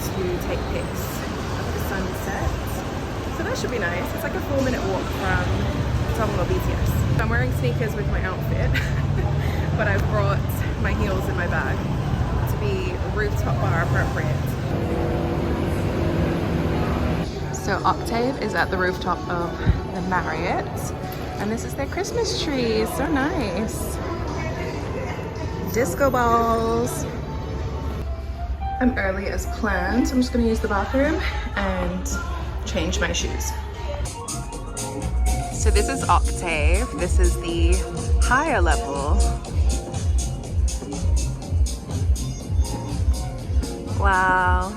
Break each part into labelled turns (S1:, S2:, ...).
S1: to take pics of the sunset. So that should be nice. It's like a 4-minute walk from Tonglo BTS. I'm wearing sneakers with my outfit, but I've brought my heels in my bag to be rooftop bar appropriate. So Octave is at the rooftop of the Marriott, and this is their Christmas tree. So nice. Disco balls. I'm early as planned, so I'm just gonna use the bathroom and change my shoes. So this is Octave. This is the higher level. Wow.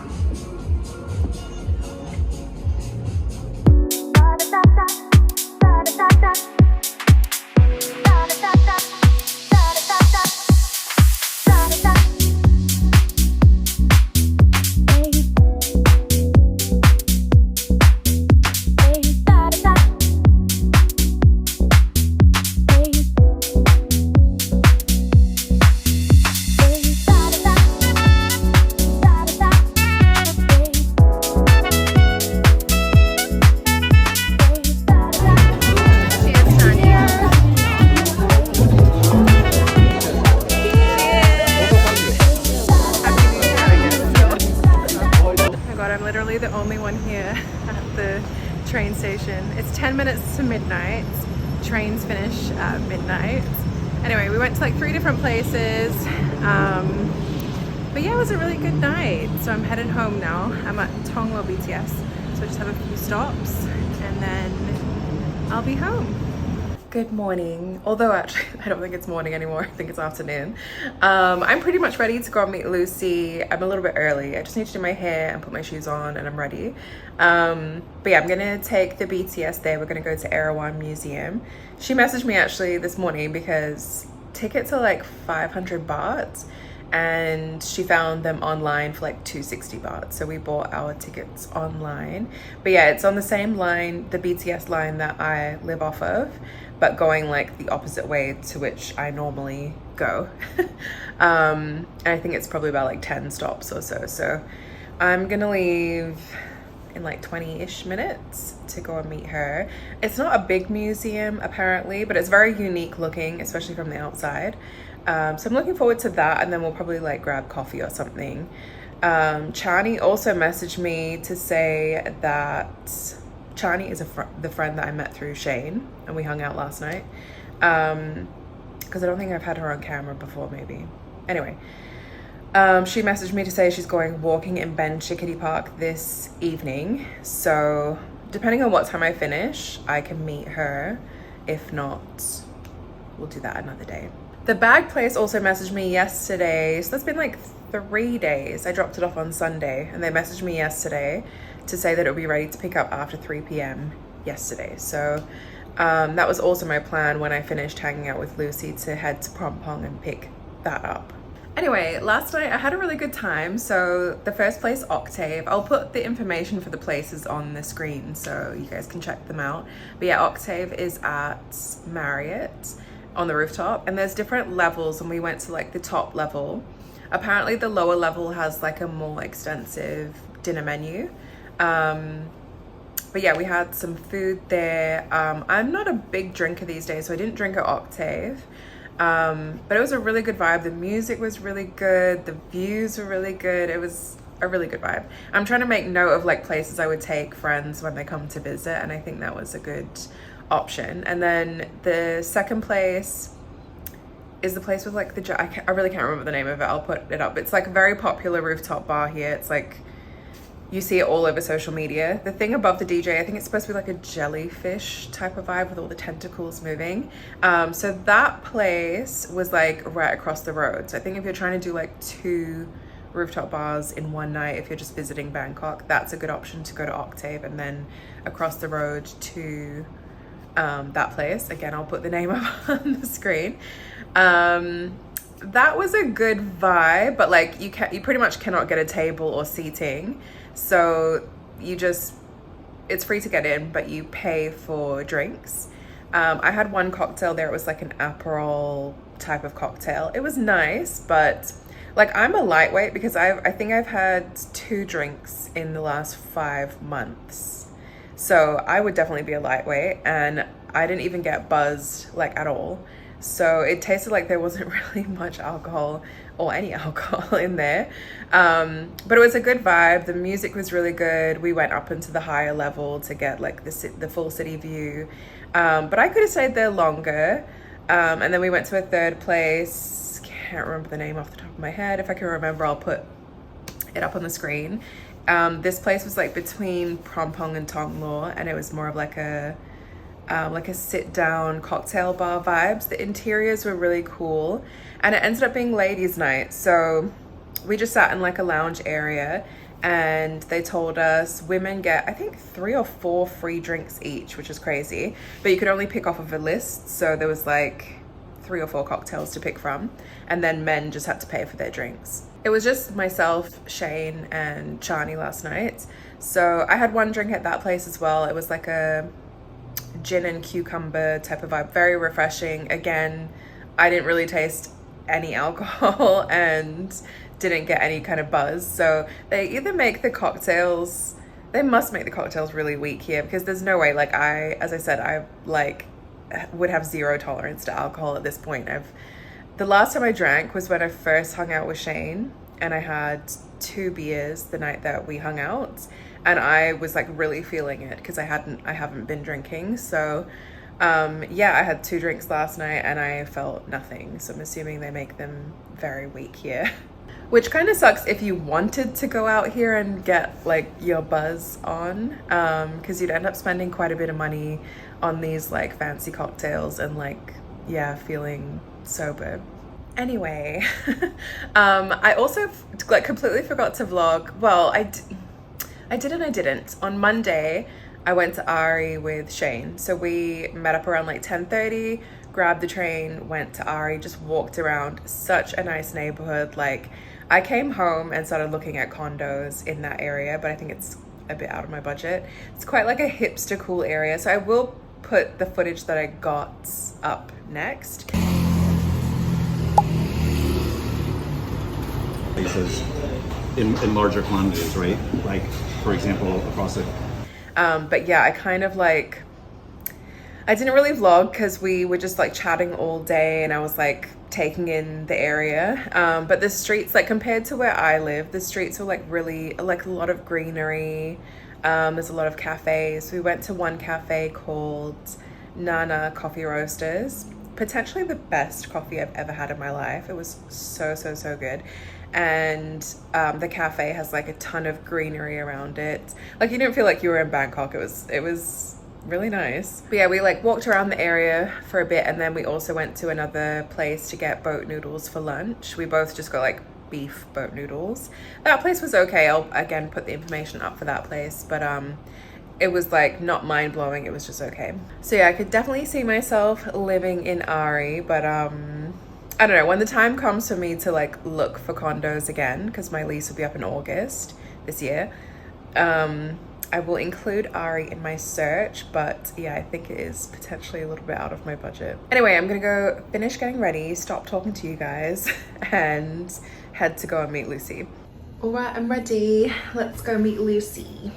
S1: The only one here at the train station. It's 10 minutes to midnight. Trains finish at midnight. Anyway, we went to like 3 different places. But yeah, it was a really good night. So I'm headed home now. I'm at Tonglo BTS. So I just have a few stops and then I'll be home. Good morning. Although actually, I don't think it's morning anymore. I think it's afternoon. I'm pretty much ready to go and meet Lucy. I'm a little bit early. I just need to do my hair and put my shoes on and I'm ready. But yeah, I'm gonna take the BTS there. We're gonna go to Erawan Museum. She messaged me actually this morning because tickets are like 500 baht and she found them online for like 260 baht. So we bought our tickets online. But yeah, it's on the same line, the BTS line that I live off of, but going like the opposite way to which I normally go. And I think it's probably about like 10 stops or so. So I'm gonna leave in like 20-ish minutes to go and meet her. It's not a big museum apparently, but it's very unique looking, especially from the outside. So I'm looking forward to that, and then we'll probably like grab coffee or something. Chani also messaged me to say that Chani is the friend that I met through Shane, and we hung out last night. Because I don't think I've had her on camera before, maybe. Anyway, she messaged me to say she's going walking in Ben Chickadee Park this evening. So depending on what time I finish, I can meet her. If not, we'll do that another day. The bag place also messaged me yesterday. So that's been like 3 days. I dropped it off on Sunday and they messaged me yesterday to say that it'll be ready to pick up after 3 p.m. yesterday. So that was also my plan when I finished hanging out with Lucy, to head to Prompong and pick that up. Anyway, last night I had a really good time. So the first place, Octave, I'll put the information for the places on the screen so you guys can check them out. But yeah, Octave is at Marriott on the rooftop, and there's different levels, and we went to like the top level. Apparently the lower level has like a more extensive dinner menu. But yeah, we had some food there. I'm not a big drinker these days, so I didn't drink at Octave. But it was a really good vibe. The music was really good. The views were really good. It was a really good vibe. I'm trying to make note of like places I would take friends when they come to visit, and I think that was a good option. And then the second place is the place with like I really can't remember the name of it. I'll put it up. It's like a very popular rooftop bar here. It's like, you see it all over social media. The thing above the DJ, I think it's supposed to be like a jellyfish type of vibe with all the tentacles moving. So that place was like right across the road. So I think if you're trying to do like 2 rooftop bars in one night, if you're just visiting Bangkok, that's a good option to go to Octave, and then across the road to that place. Again, I'll put the name up on the screen. That was a good vibe, but like you pretty much cannot get a table or seating. So it's free to get in, but you pay for drinks. I had one cocktail there. It was like an Aperol type of cocktail. It was nice, but Like, I'm a lightweight because I think I've had 2 drinks in the last 5 months. So I would definitely be a lightweight, and I didn't even get buzzed like at all. So it tasted like there wasn't really much alcohol or any alcohol in there. But it was a good vibe. The music was really good. We went up into the higher level to get like the full city view. But I could have stayed there longer. And then we went to a third place. Can't remember the name off the top of my head. If I can remember, I'll put it up on the screen. This place was like between Prompong and Tonglaw, and it was more of like a sit down cocktail bar vibes. The interiors were really cool, and it ended up being ladies' night. So we just sat in like a lounge area, and they told us women get, I think, 3 or 4 free drinks each, which is crazy, but you could only pick off of a list. So there was like 3 or 4 cocktails to pick from, and then men just had to pay for their drinks. It was just myself, Shane, and Chani last night. So I had 1 drink at that place as well. It was like a gin and cucumber type of vibe, very refreshing. Again, I didn't really taste any alcohol and didn't get any kind of buzz. So they either make the cocktails, they must make the cocktails really weak here, because there's no way, like, as I said, I like would have 0 tolerance to alcohol at this point. The last time I drank was when I first hung out with Shane, and I had 2 beers the night that we hung out, and I was like really feeling it because I haven't been drinking. So yeah, I had 2 drinks last night and I felt nothing. So I'm assuming they make them very weak here, which kind of sucks if you wanted to go out here and get like your buzz on, because you'd end up spending quite a bit of money on these like fancy cocktails and like, yeah, feeling sober. Anyway, I also like completely forgot to vlog. Well, I did and I didn't. On Monday, I went to Ari with Shane. So we met up around like 10:30, grabbed the train, went to Ari, just walked around. Such a nice neighborhood. Like, I came home and started looking at condos in that area, but I think it's a bit out of my budget. It's quite like a hipster cool area. So I will put the footage that I got up next.
S2: Places in larger quantities, right? Like, for example, across it.
S1: But yeah, I kind of like, I didn't really vlog because we were just like chatting all day and I was like taking in the area. But the streets, like compared to where I live, the streets are like really, like a lot of greenery. There's a lot of cafes. We went to one cafe called Nana Coffee Roasters. Potentially the best coffee I've ever had in my life. It was so good. And the cafe has like a ton of greenery around it. Like, you didn't feel like you were in Bangkok. It was really nice. But yeah, we like walked around the area for a bit, and then we also went to another place to get boat noodles for lunch. We both just got like beef boat noodles. That place was okay. I'll again put the information up for that place, but it was like not mind-blowing, it was just okay. So yeah, I could definitely see myself living in Ari, but I don't know, when the time comes for me to like look for condos again, because my lease will be up in August this year, I will include Ari in my search. But yeah, I think it is potentially a little bit out of my budget. Anyway, I'm gonna go finish getting ready, stop talking to you guys, and head to go and meet Lucy. All right, I'm ready. Let's go meet Lucy.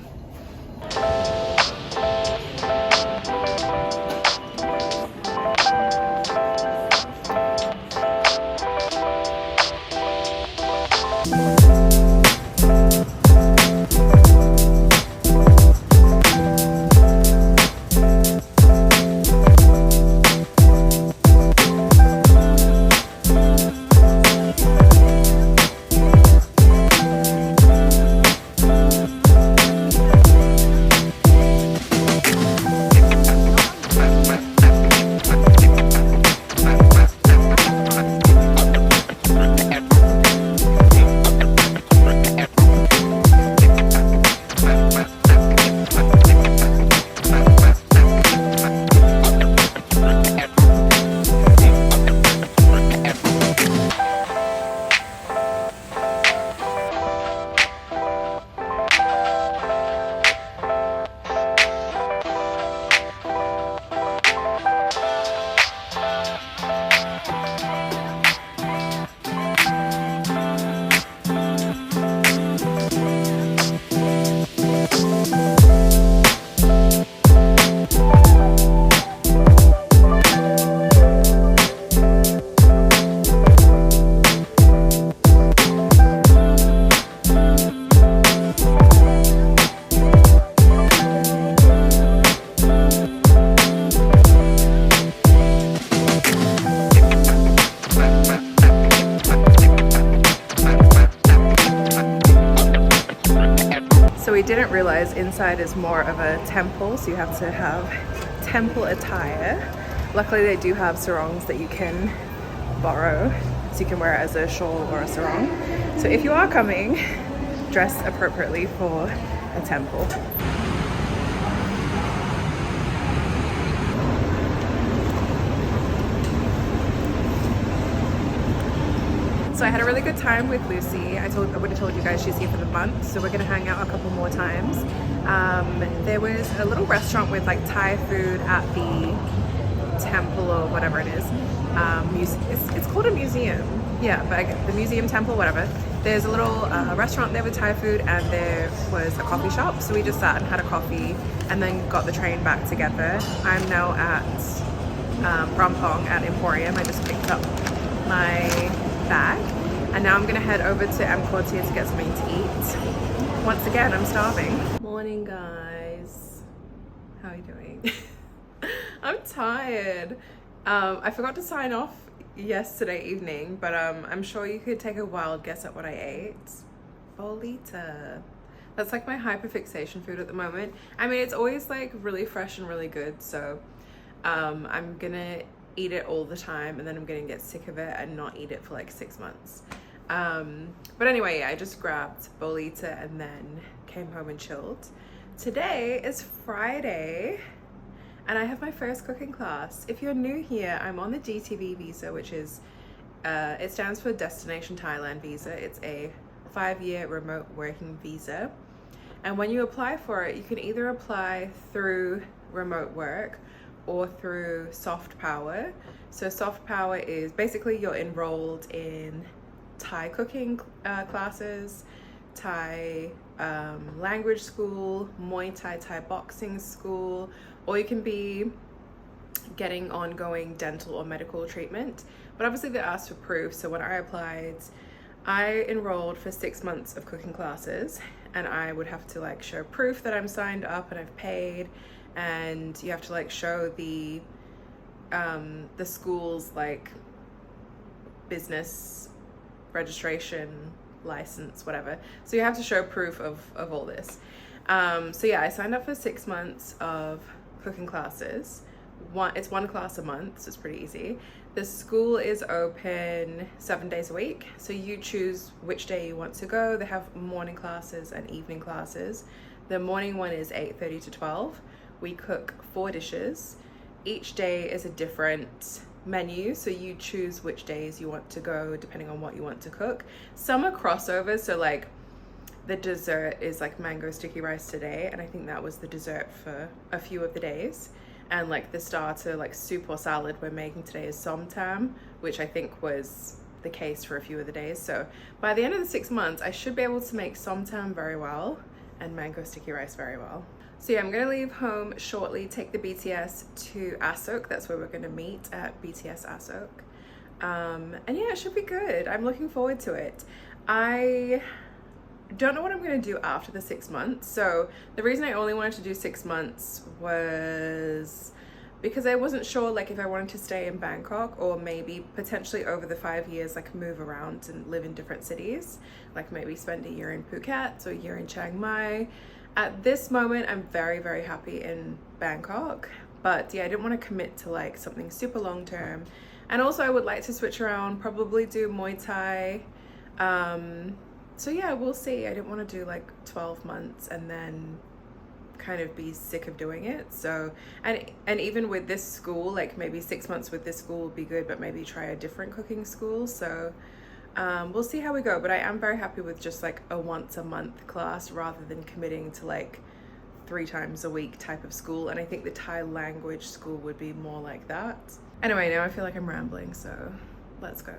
S1: So we didn't realize inside is more of a temple, so you have to have temple attire. Luckily they do have sarongs that you can borrow, so you can wear it as a shawl or a sarong. So if you are coming, dress appropriately for a temple. So I had a really good time with Lucy. I would have told you guys she's here for the month, so we're gonna hang out a couple more times. There was a little restaurant with like Thai food at the temple or whatever it is. It's called a museum. Yeah, but the museum temple, whatever. There's a little restaurant there with Thai food, and there was a coffee shop. So we just sat and had a coffee and then got the train back together. I'm now at Rampong at Emporium. I just picked up my bag, and now I'm gonna head over to M Quartier to get something to eat. Once again, I'm starving. Morning, guys. How are you doing? I'm tired. I forgot to sign off yesterday evening, but I'm sure you could take a wild guess at what I ate. Bolita. That's like my hyperfixation food at the moment. I mean, it's always like really fresh and really good, so I'm gonna eat it all the time, and then I'm gonna get sick of it and not eat it for like 6 months. But anyway, I just grabbed bolita and then came home and chilled. Today is Friday and I have my first cooking class. If you're new here, I'm on the DTV visa, which is it stands for Destination Thailand visa. It's a 5-year remote working visa, and when you apply for it, you can either apply through remote work or through soft power. So soft power is basically you're enrolled in Thai cooking classes, Thai language school, Muay Thai, Thai boxing school, or you can be getting ongoing dental or medical treatment. But obviously they asked for proof, so when I applied, I enrolled for 6 months of cooking classes, and I would have to like show proof that I'm signed up and I've paid, and you have to like show the school's like business registration, license, whatever. So you have to show proof of all this. So yeah, I signed up for 6 months of cooking classes. It's 1 class a month, so it's pretty easy. The school is open 7 days a week, so you choose which day you want to go. They have morning classes and evening classes. The morning one is 8:30 to 12. We cook 4 dishes. Each day is a different menu, so you choose which days you want to go depending on what you want to cook. Some are crossovers, so like the dessert is like mango sticky rice today, and I think that was the dessert for a few of the days. And like the starter, like soup or salad we're making today is somtam, which I think was the case for a few of the days. So by the end of the 6 months, I should be able to make somtam very well and mango sticky rice very well. So yeah, I'm gonna leave home shortly, take the BTS to Asok. That's where we're gonna meet, at BTS Asok. And yeah, it should be good. I'm looking forward to it. I don't know what I'm gonna do after the 6 months. So the reason I only wanted to do 6 months was because I wasn't sure like if I wanted to stay in Bangkok, or maybe potentially over the 5 years like move around and live in different cities, like maybe spend a year in Phuket or a year in Chiang Mai. At this moment, I'm very, very happy in Bangkok, but yeah, I didn't want to commit to like something super long term. And also I would like to switch around, probably do Muay Thai. So yeah, we'll see. I didn't want to do like 12 months and then kind of be sick of doing it. So, and even with this school, like maybe 6 months with this school would be good, but maybe try a different cooking school. So we'll see how we go, but I am very happy with just like a once a month class rather than committing to like 3 times a week type of school. And I think the Thai language school would be more like that. Anyway, now I feel like I'm rambling, so let's go.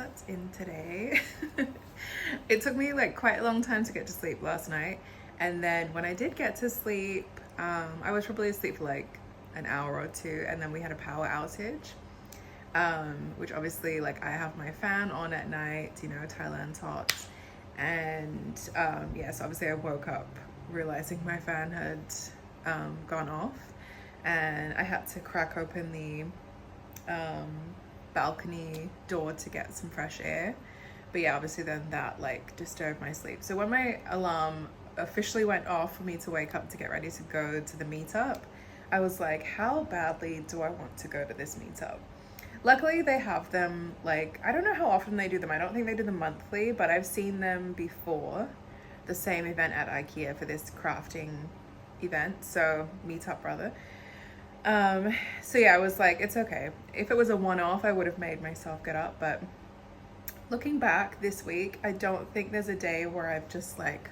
S1: slept in today. It took me like quite a long time to get to sleep last night, and then when I did get to sleep, I was probably asleep for like an hour or two, and then we had a power outage, which obviously, like, I have my fan on at night, you know, Thailand's hot, and yes, obviously I woke up realizing my fan had gone off, and I had to crack open the balcony door to get some fresh air. But yeah, obviously then that like disturbed my sleep. So when my alarm officially went off for me to wake up to get ready to go to the meetup, I was like, how badly do I want to go to this meetup? Luckily they have them, like, I don't know how often they do them. I don't think they do them monthly, but I've seen them before, the same event at IKEA for this crafting event, so meetup rather. So yeah, I was like, it's okay. If it was a one-off, I would have made myself get up, but looking back this week, I don't think there's a day where I've just like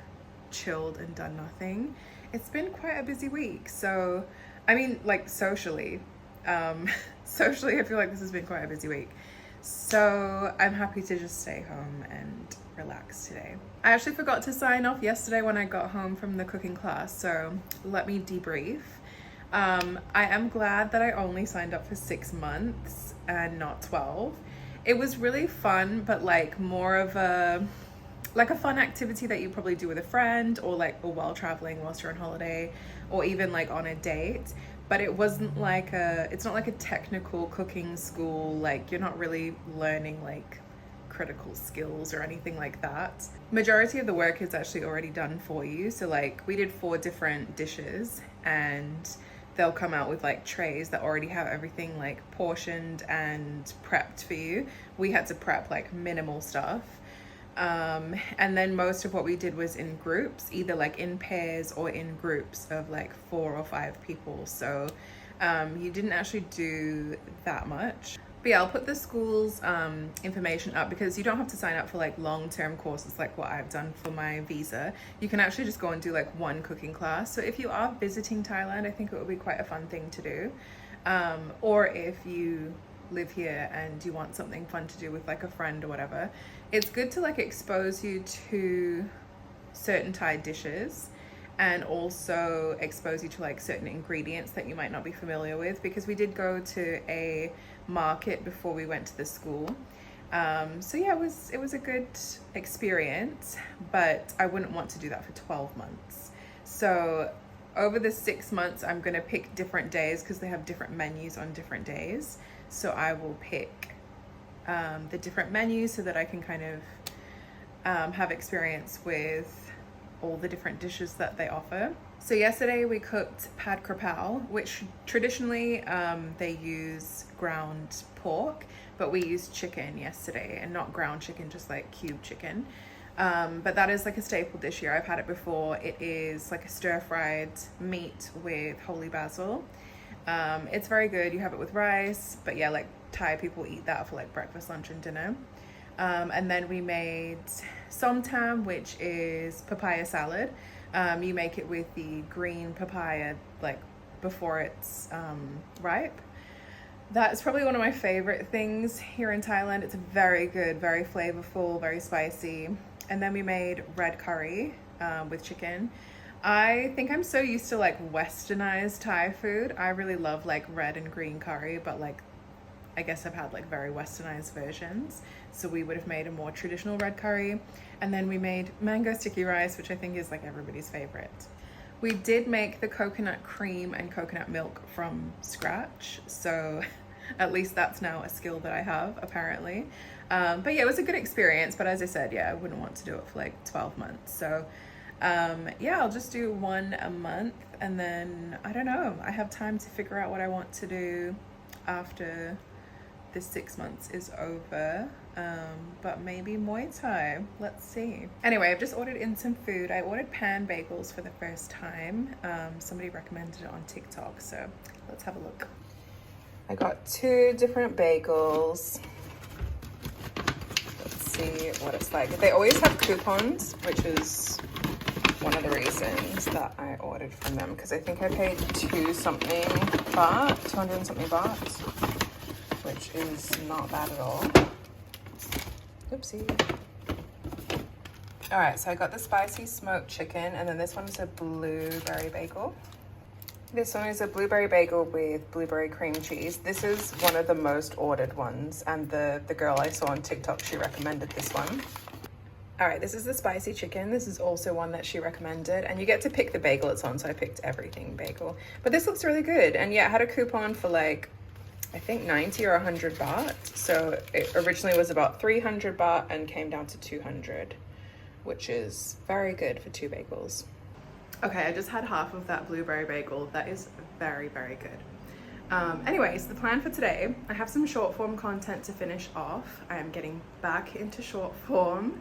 S1: chilled and done nothing. It's been quite a busy week. So, I mean, like socially, socially, I feel like this has been quite a busy week. So I'm happy to just stay home and relax today. I actually forgot to sign off yesterday when I got home from the cooking class, so let me debrief. I am glad that I only signed up for 6 months and not 12. It was really fun, but like more of a fun activity that you probably do with a friend, or while traveling whilst you're on holiday, or even like on a date. But it wasn't like it's not like a technical cooking school. Like, you're not really learning like critical skills or anything like that. Majority of the work is actually already done for you. So like, we did 4 different dishes, and they'll come out with like trays that already have everything like portioned and prepped for you. We had to prep like minimal stuff. And then most of what we did was in groups, either like in pairs or in groups of like 4 or 5 people. So you didn't actually do that much. But yeah, I'll put the school's information up, because you don't have to sign up for like long-term courses like what I've done for my visa. You can actually just go and do like one cooking class. So if you are visiting Thailand, I think it would be quite a fun thing to do. Or if you live here and you want something fun to do with like a friend or whatever, it's good to like expose you to certain Thai dishes, and also expose you to like certain ingredients that you might not be familiar with, because we did go to a market before we went to the school. So yeah, it was a good experience, but I wouldn't want to do that for 12 months. So over the 6 months, I'm gonna pick different days, because they have different menus on different days. So I will pick the different menus so that I can kind of have experience with all the different dishes that they offer. So yesterday we cooked pad krapao, which traditionally they use ground pork, but we used chicken yesterday, and not ground chicken, just like cube chicken. But that is like a staple dish here. I've had it before. It is like a stir-fried meat with holy basil. It's very good. You have it with rice, but yeah, like Thai people eat that for like breakfast, lunch, and dinner. And then we made som tam, which is papaya salad. You make it with the green papaya like before it's ripe. That's probably one of my favorite things here in Thailand. It's very good, very flavorful, very spicy. And then we made red curry with chicken. I think I'm so used to like westernized Thai food. I really love like red and green curry, but like I guess I've had like very westernized versions. So we would have made a more traditional red curry. And then we made mango sticky rice, which I think is like everybody's favorite. We did make the coconut cream and coconut milk from scratch. So at least that's now a skill that I have, apparently. But yeah, it was a good experience. But as I said, yeah, I wouldn't want to do it for like 12 months. So yeah, I'll just do one a month, and then I don't know, I have time to figure out what I want to do after this 6 months is over. But maybe Muay Thai, let's see. Anyway, I've just ordered in some food. I ordered pan bagels for the first time. Somebody recommended it on TikTok, so let's have a look. I got 2 different bagels. Let's see what it's like. They always have coupons, which is one of the reasons that I ordered from them, because I think I paid 200 something baht, which is not bad at all. Oopsie. All right, so I got the spicy smoked chicken, and then this one's a blueberry bagel. This one is a blueberry bagel with blueberry cream cheese. This is one of the most ordered ones, and the girl I saw on TikTok, she recommended this one. All right, this is the spicy chicken. This is also one that she recommended, and you get to pick the bagel it's on, so I picked everything bagel. But this looks really good, and yeah, I had a coupon for like, I think 90 or 100 baht. So it originally was about 300 baht and came down to 200, which is very good for 2 bagels. Okay, I just had half of that blueberry bagel. That is very, very good. Anyways, the plan for today, I have some short form content to finish off. I am getting back into short form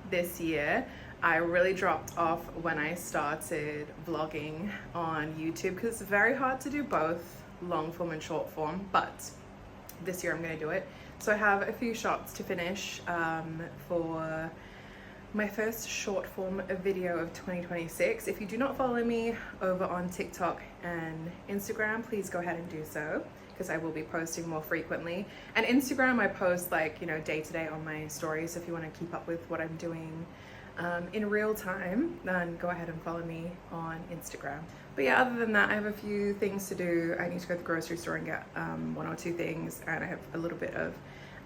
S1: this year. I really dropped off when I started vlogging on YouTube because it's very hard to do both long form and short form, but this year I'm gonna do it. So I have a few shots to finish for my first short form video of 2026. If you do not follow me over on TikTok and Instagram, please go ahead and do so, because I will be posting more frequently. And Instagram, I post like, you know, day to day on my stories. If you want to keep up with what I'm doing in real time, then go ahead and follow me on Instagram. But yeah, other than that, I have a few things to do. I need to go to the grocery store and get 1 or 2 things, and I have a little bit of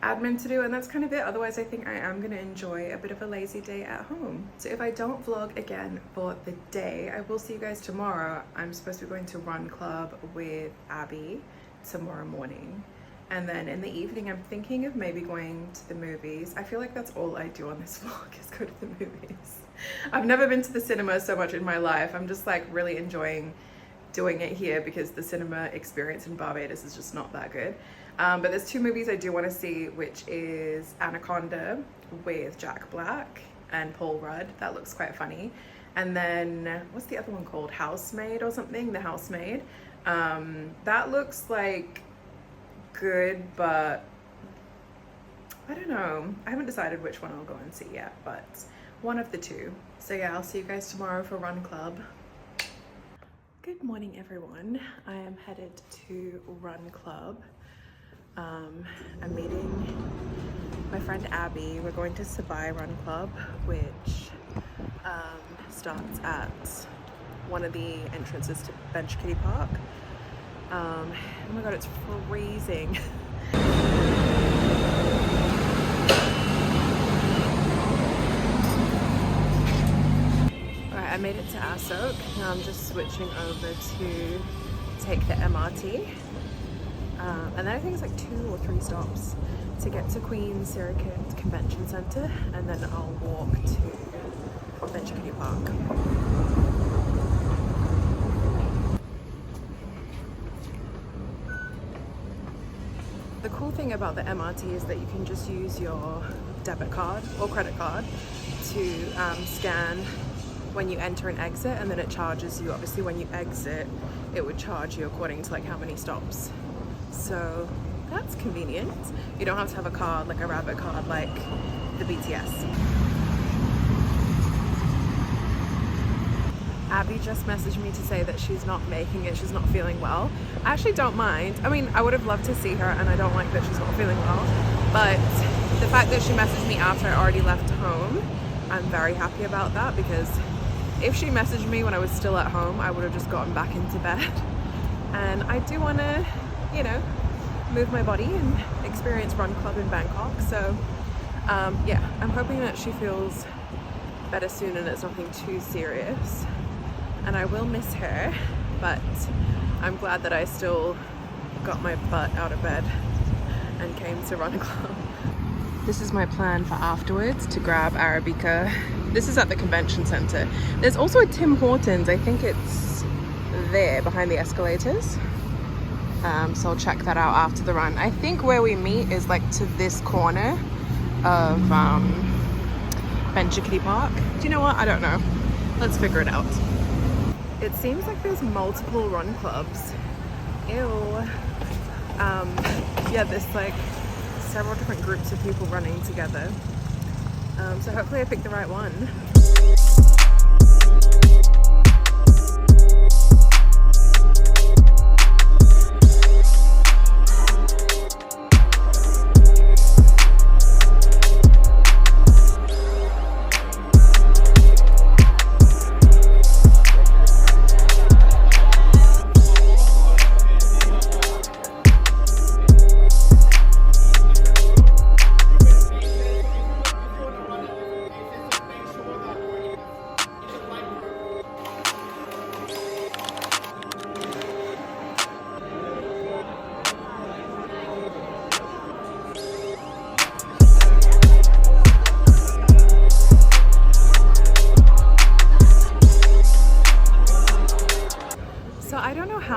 S1: admin to do, and that's kind of it. Otherwise, I think I am going to enjoy a bit of a lazy day at home. So if I don't vlog again for the day, I will see you guys tomorrow. I'm supposed to be going to Run Club with Abby tomorrow morning, and then in the evening I'm thinking of maybe going to the movies. I feel like that's all I do on this vlog is go to the movies. I've never been to the cinema so much in my life. I'm just like really enjoying doing it here because the cinema experience in Barbados is just not that good. But there's 2 movies I do want to see, which is Anaconda with Jack Black and Paul Rudd. That looks quite funny. And then what's the other one called? Housemaid or something? The Housemaid. That looks like good, but I don't know. I haven't decided which one I'll go and see yet, but one of the 2. So yeah, I'll see you guys tomorrow for Run Club. Good morning, everyone. I am headed to Run Club. I'm meeting my friend Abby. We're going to Sabai Run Club, which starts at one of the entrances to Bench Kitty Park. Oh my god, it's freezing. Alright, I made it to Asok. Now I'm just switching over to take the MRT. And then I think it's like 2 or 3 stops to get to Queen's Sirikit Convention Centre, and then I'll walk to Bench Kitty Park. The cool thing about the MRT is that you can just use your debit card or credit card to scan when you enter and exit, and then it charges you. Obviously when you exit, it would charge you according to like how many stops. So that's convenient. You don't have to have a card, like a rabbit card like the BTS. Abby just messaged me to say that she's not making it, she's not feeling well. I actually don't mind. I mean, I would have loved to see her, and I don't like that she's not feeling well, but the fact that she messaged me after I already left home, I'm very happy about that, because if she messaged me when I was still at home, I would have just gotten back into bed. And I do want to, you know, move my body and experience Run Club in Bangkok. So yeah, I'm hoping that she feels better soon and it's nothing too serious. And I will miss her, but I'm glad that I still got my butt out of bed and came to Run Club. This is my plan for afterwards, to grab Arabica. This is at the convention center. There's also a Tim Hortons. I think it's there behind the escalators. So I'll check that out after the run. I think where we meet is like to this corner of Bench Kitty Park. Do you know what? I don't know. Let's figure it out. It seems like there's multiple run clubs. Ew. Yeah, there's like several different groups of people running together. So hopefully I picked the right one.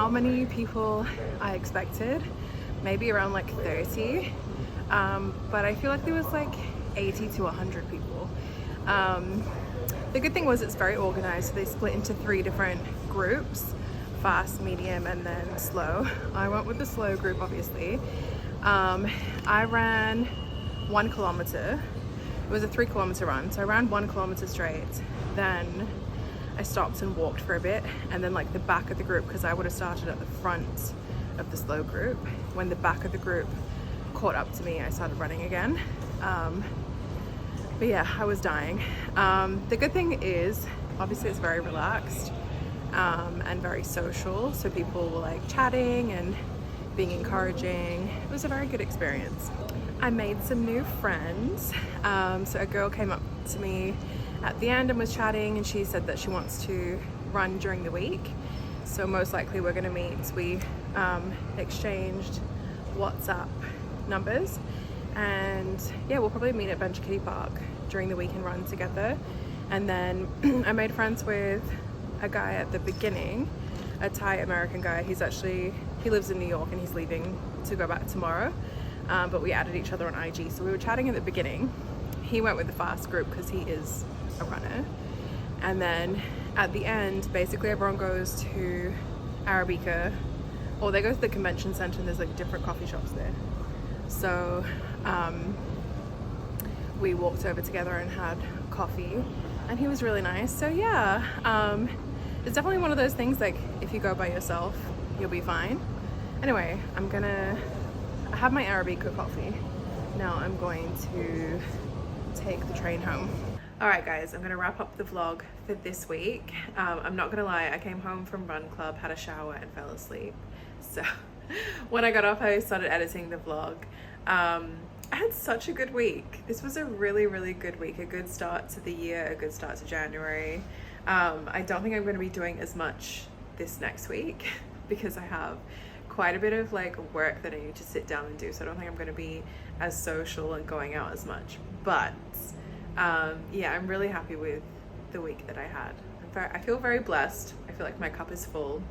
S1: how many people I expected, maybe around like 30, but I feel like there was like 80 to 100 people. The good thing was it's very organized. So they split into 3 different groups: fast, medium, and then slow. I went with the slow group, obviously. I ran 1 kilometer. It was a 3-kilometer run, so I ran 1 kilometer straight. Then I stopped and walked for a bit, and then like the back of the group, because I would have started at the front of the slow group. When the back of the group caught up to me, I started running again. But yeah, I was dying. The good thing is, obviously it's very relaxed and very social, so people were like chatting and being encouraging. It was a very good experience. I made some new friends. So a girl came up to me at the end and was chatting, and she said that she wants to run during the week. So most likely we're gonna meet. We exchanged WhatsApp numbers, and yeah, we'll probably meet at Venture Kitty Park during the week and run together. And then I made friends with a guy at the beginning, a Thai American guy. He lives in New York and he's leaving to go back tomorrow. But we added each other on IG. So we were chatting at the beginning. He went with the fast group because he is a runner. And then at the end, basically everyone goes to Arabica, or they go to the convention center, and there's like different coffee shops there. So we walked over together and had coffee, and he was really nice. So yeah, it's definitely one of those things, like if you go by yourself, you'll be fine. Anyway, I have my Arabica coffee. Now I'm going to take the train home. All right guys, I'm gonna wrap up the vlog for this week. I'm not gonna lie, I came home from Run Club, had a shower and fell asleep. So when I got up, I started editing the vlog. I had such a good week. This was a really, really good week. A good start to the year, a good start to January. I don't think I'm going to be doing as much this next week because I have quite a bit of like work that I need to sit down and do. So I don't think I'm going to be as social and going out as much. But yeah, I'm really happy with the week that I had. I feel very blessed. I feel like my cup is full.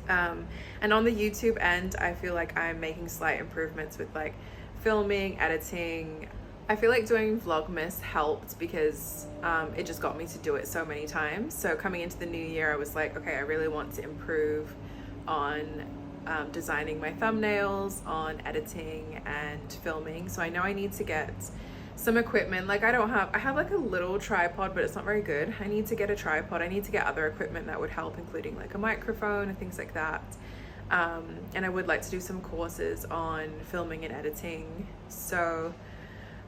S1: And on the YouTube end, I feel like I'm making slight improvements with like filming, editing. I feel like doing Vlogmas helped because it just got me to do it so many times. So coming into the new year, I was like, okay, I really want to improve on designing my thumbnails, on editing and filming. So I know I need to get some equipment. Like I have like a little tripod, but it's not very good. I need to get a tripod. I need to get other equipment that would help, including like a microphone and things like that. And I would like to do some courses on filming and editing. So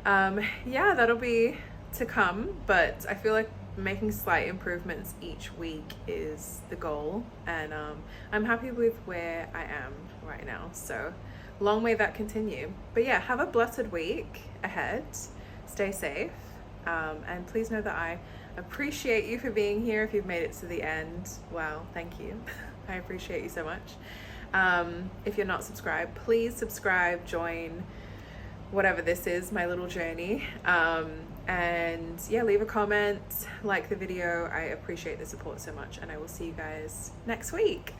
S1: yeah, that'll be to come, but I feel like making slight improvements each week is the goal, and I'm happy with where I am right now. So long may that continue. But yeah, have a blessed week ahead. Stay safe, and please know that I appreciate you for being here. If you've made it to the end, wow, thank you. I appreciate you so much. If you're not subscribed, please subscribe, join whatever this is, my little journey. And yeah, leave a comment, like the video. I appreciate the support so much, and I will see you guys next week.